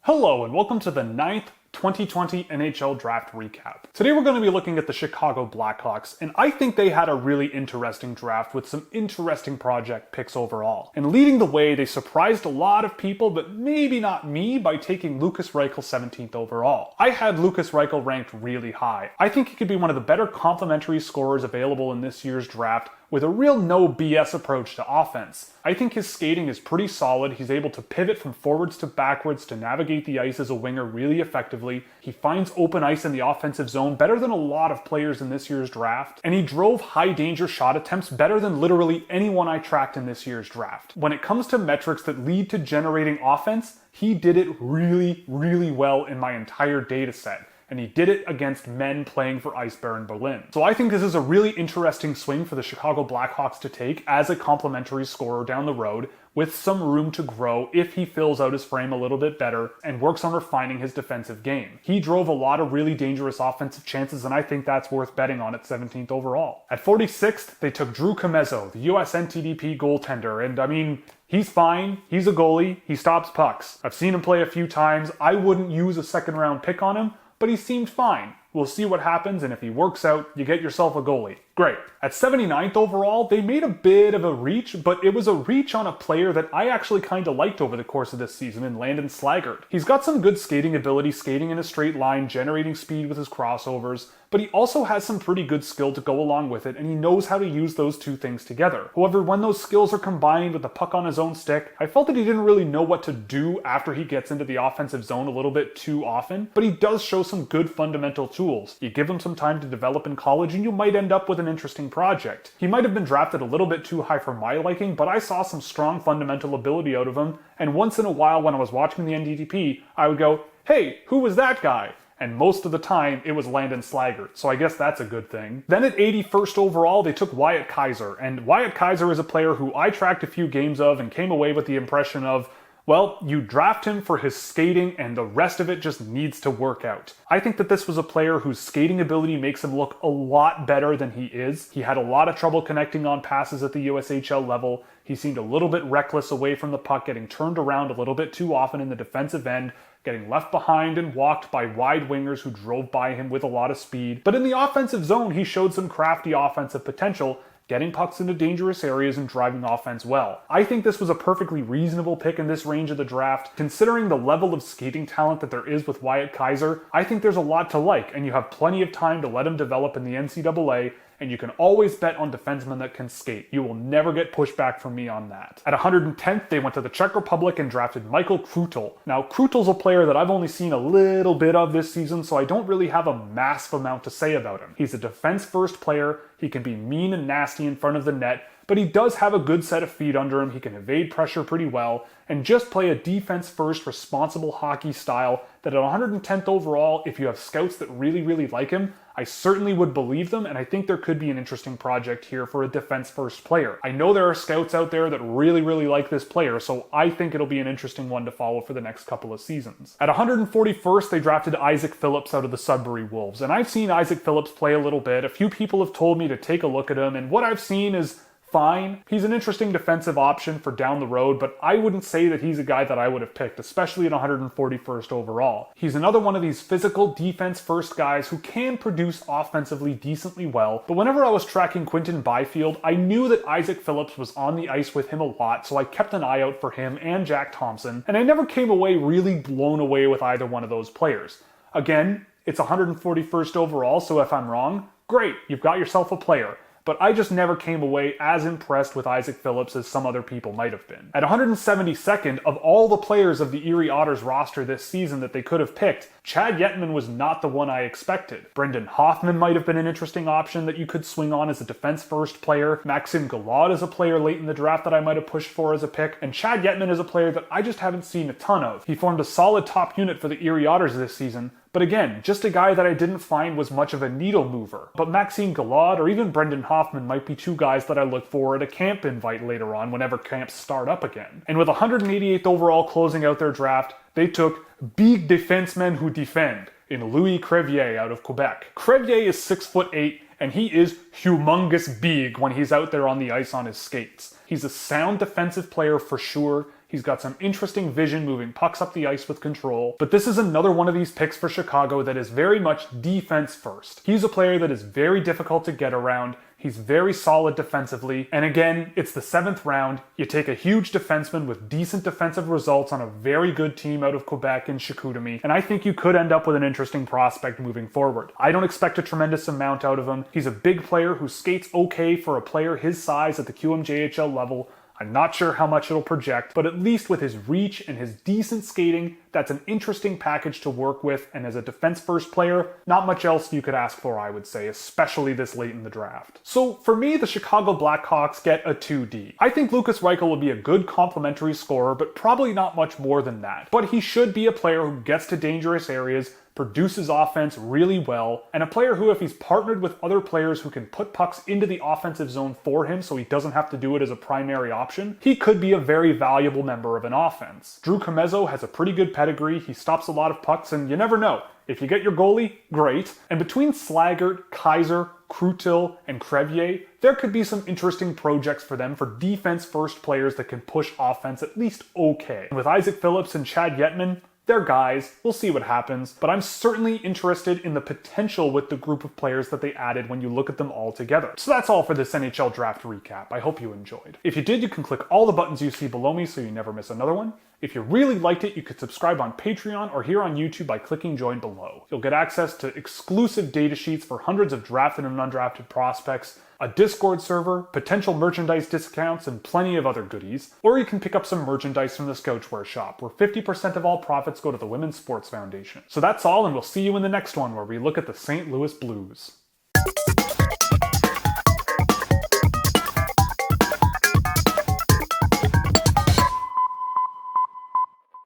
Hello and welcome to the 9th 2020 NHL Draft Recap. Today we're going to be looking at the Chicago Blackhawks, and I think they had a really interesting draft with some interesting project picks overall. And leading the way, they surprised a lot of people, but maybe not me, by taking Lukas Reichel 17th overall. I had Lukas Reichel ranked really high. I think he could be one of the better complementary scorers available in this year's draft, with a real no BS approach to offense. I think his skating is pretty solid. He's able to pivot from forwards to backwards to navigate the ice as a winger really effectively. He finds open ice in the offensive zone better than a lot of players in this year's draft. And he drove high danger shot attempts better than literally anyone I tracked in this year's draft. When it comes to metrics that lead to generating offense, he did it really well in my entire data set. And he did it against men playing for Ice Baron Berlin. So I think this is a really interesting swing for the Chicago Blackhawks to take as a complementary scorer down the road, with some room to grow if he fills out his frame a little bit better and works on refining his defensive game. He drove a lot of really dangerous offensive chances, and I think that's worth betting on at 17th overall. At 46th, they took Drew Kametz, the US NTDP goaltender, and I mean, he's fine. He's a goalie. He stops pucks. I've seen him play a few times. I wouldn't use a second round pick on him, but he seemed fine. We'll see what happens, and if he works out, you get yourself a goalie. Great. At 79th overall, they made a bit of a reach, but it was a reach on a player that I actually kind of liked over the course of this season in Landon Slaggert. He's got some good skating ability, skating in a straight line, generating speed with his crossovers, but he also has some pretty good skill to go along with it, and he knows how to use those two things together. However, when those skills are combined with the puck on his own stick, I felt that he didn't really know what to do after he gets into the offensive zone a little bit too often, but he does show some good fundamental tools. You give him some time to develop in college, and you might end up with an interesting project. He might have been drafted a little bit too high for my liking, but I saw some strong fundamental ability out of him, and once in a while when I was watching the NDDP, I would go, hey, who was that guy? And most of the time, it was Landon Slaggert, so I guess that's a good thing. Then at 81st overall, they took Wyatt Kaiser, and Wyatt Kaiser is a player who I tracked a few games of and came away with the impression of, well, you draft him for his skating and the rest of it just needs to work out. I think that this was a player whose skating ability makes him look a lot better than he is. He had a lot of trouble connecting on passes at the USHL level. He seemed a little bit reckless away from the puck, getting turned around a little bit too often in the defensive end, getting left behind and walked by wide wingers who drove by him with a lot of speed. But in the offensive zone, he showed some crafty offensive potential, getting pucks into dangerous areas and driving offense well. I think this was a perfectly reasonable pick in this range of the draft. Considering the level of skating talent that there is with Wyatt Kaiser, I think there's a lot to like, and you have plenty of time to let him develop in the NCAA, and you can always bet on defensemen that can skate. You will never get pushback from me on that. At 110th, they went to the Czech Republic and drafted Michael Crute. Now, Crute's a player that I've only seen a little bit of this season, so I don't really have a massive amount to say about him. He's a defense-first player. He can be mean and nasty in front of the net, but he does have a good set of feet under him. He can evade pressure pretty well and just play a defense-first, responsible hockey style that at 110th overall, if you have scouts that really like him, I certainly would believe them, and I think there could be an interesting project here for a defense-first player. I know there are scouts out there that really like this player, so I think it'll be an interesting one to follow for the next couple of seasons. At 141st, they drafted Isaac Phillips out of the Sudbury Wolves, and I've seen Isaac Phillips play a little bit. A few people have told me to take a look at him, and what I've seen is fine. He's an interesting defensive option for down the road, but I wouldn't say that he's a guy that I would have picked, especially at 141st overall. He's another one of these physical defense-first guys who can produce offensively decently well, but whenever I was tracking Quinton Byfield, I knew that Isaac Phillips was on the ice with him a lot, so I kept an eye out for him and Jack Thompson, and I never came away really blown away with either one of those players. Again, it's 141st overall, so if I'm wrong, great, you've got yourself a player. But I just never came away as impressed with Isaac Phillips as some other people might have been. At 172nd, of all the players of the Erie Otters roster this season that they could have picked, Chad Yetman was not the one I expected. Brendan Hoffman might have been an interesting option that you could swing on as a defense-first player. Maxim Galad is a player late in the draft that I might have pushed for as a pick. And Chad Yetman is a player that I just haven't seen a ton of. He formed a solid top unit for the Erie Otters this season, but again, just a guy that I didn't find was much of a needle mover. But Maxime Galad or even Brendan Hoffman might be two guys that I look for at a camp invite later on whenever camps start up again. And with 188th overall closing out their draft, they took big defensemen who defend in Louis Crevier out of Quebec. Crevier is 6'8", and he is humongous big when he's out there on the ice on his skates. He's a sound defensive player for sure. He's got some interesting vision moving pucks up the ice with control. But this is another one of these picks for Chicago that is very much defense first. He's a player that is very difficult to get around. He's very solid defensively. And again, it's the 7th round. You take a huge defenseman with decent defensive results on a very good team out of Quebec in Chicoutimi, and I think you could end up with an interesting prospect moving forward. I don't expect a tremendous amount out of him. He's a big player who skates okay for a player his size at the QMJHL level. I'm not sure how much it'll project, but at least with his reach and his decent skating, that's an interesting package to work with, and as a defense-first player, not much else you could ask for, I would say, especially this late in the draft. So for me, the Chicago Blackhawks get a 2D. I think Lukas Reichel will be a good complementary scorer, but probably not much more than that. But he should be a player who gets to dangerous areas, produces offense really well, and a player who, if he's partnered with other players who can put pucks into the offensive zone for him so he doesn't have to do it as a primary option, he could be a very valuable member of an offense. Drew Kametz has a pretty good pedigree, he stops a lot of pucks, and you never know. If you get your goalie, great. And between Slaggert, Kaiser, Crute, and Crevier, there could be some interesting projects for them for defense-first players that can push offense at least okay. And with Isaac Phillips and Chad Yetman, they're guys, we'll see what happens, but I'm certainly interested in the potential with the group of players that they added when you look at them all together. So that's all for this NHL Draft recap. I hope you enjoyed. If you did, you can click all the buttons you see below me so you never miss another one. If you really liked it, you could subscribe on Patreon or here on YouTube by clicking join below. You'll get access to exclusive data sheets for hundreds of drafted and undrafted prospects, a Discord server, potential merchandise discounts, and plenty of other goodies. Or you can pick up some merchandise from the Scouchwear shop, where 50% of all profits go to the Women's Sports Foundation. So that's all, and we'll see you in the next one where we look at the St. Louis Blues.